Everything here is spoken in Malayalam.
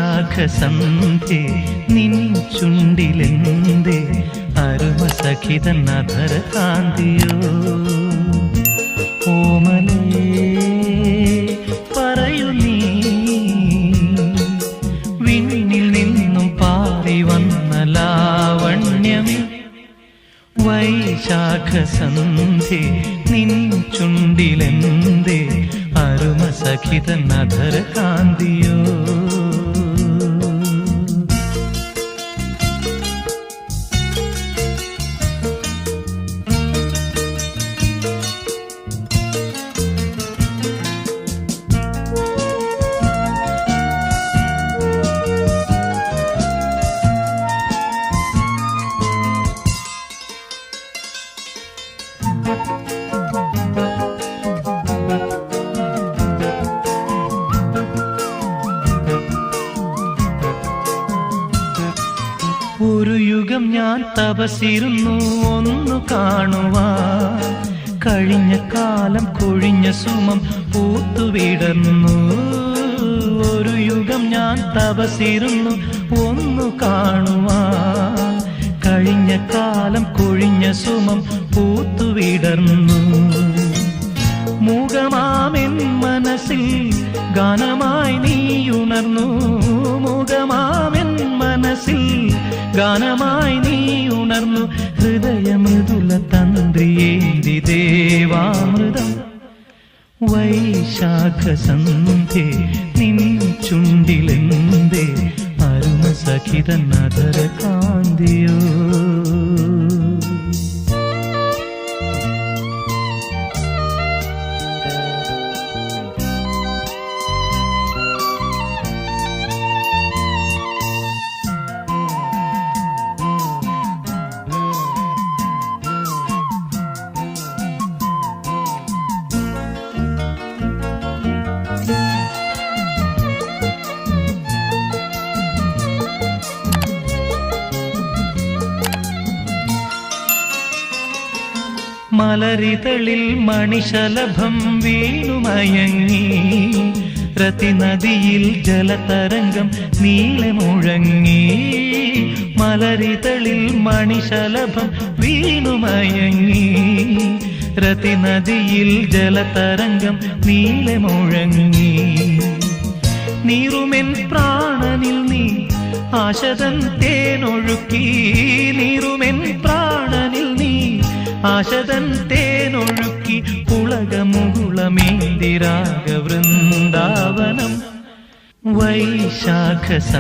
വൈശാഖസന്ധ്യേ നിൻ ചുണ്ടിലെന്തേ അരുമസഖിതൻ അധരകാന്തിയോ ഓമലേ പറയൂ നീ വിണ്ണിൽ നിന്നും പാറി വന്ന ലാവണ്യമേ വൈശാഖസന്ധ്യേ നിൻ ചുണ്ടിലെന്തേ അരുമസഖിതൻ അധരകാന്തിയോ ഒരു യുഗം ഞാൻ തപസിരുന്നു ഒന്നു കാണുവാൻ കഴിഞ്ഞ കാലം കൊഴിഞ്ഞ സുമം പൂത്തുവിടർന്നു ഒരു യുഗം ഞാൻ തപസിരുന്നു ഒന്നു കാണുവാൻ കഴിഞ്ഞ കാലം കൊഴിഞ്ഞ സുമം പൂത്തുവിടർന്നു മൂകമാമെൻ മനസ്സിൽ ഗാനമായി നീ ഉണർന്നു മൂകമാമെൻ മനസ്സിൽ ഗാനമായി നീ ഉണർന്നു ഹൃദയമൃദുല തന്ത്രിയേന്തി ദേവാമൃതം വൈശാഖസന്ധ്യേ നിൻ ചുണ്ടിലെന്തേ അരുമസഖിതൻ അധരകാന്തിയോ മലരിതളിൽ മണിശലഭം വീണുമയങ്ങി രതിനദിയിൽ ജലതരംഗം നീളെ മുഴങ്ങി മലരിതളിൽ മണിശലഭം വീണുമയങ്ങി രതിനദിയിൽ ജലതരംഗം നീളെ മുഴങ്ങി നീറുമെൻ പ്രാണനിൽ നീ ആശതൻ തേനൊഴുക്കി നീറുമെൻ പ്രാണനിൽ നീ ആശതൻ തേനൊഴുക്കി പുളകമുകുളമേന്തിരാഗ വൃന്ദാവനം വൈശാഖസന്ധ്യേ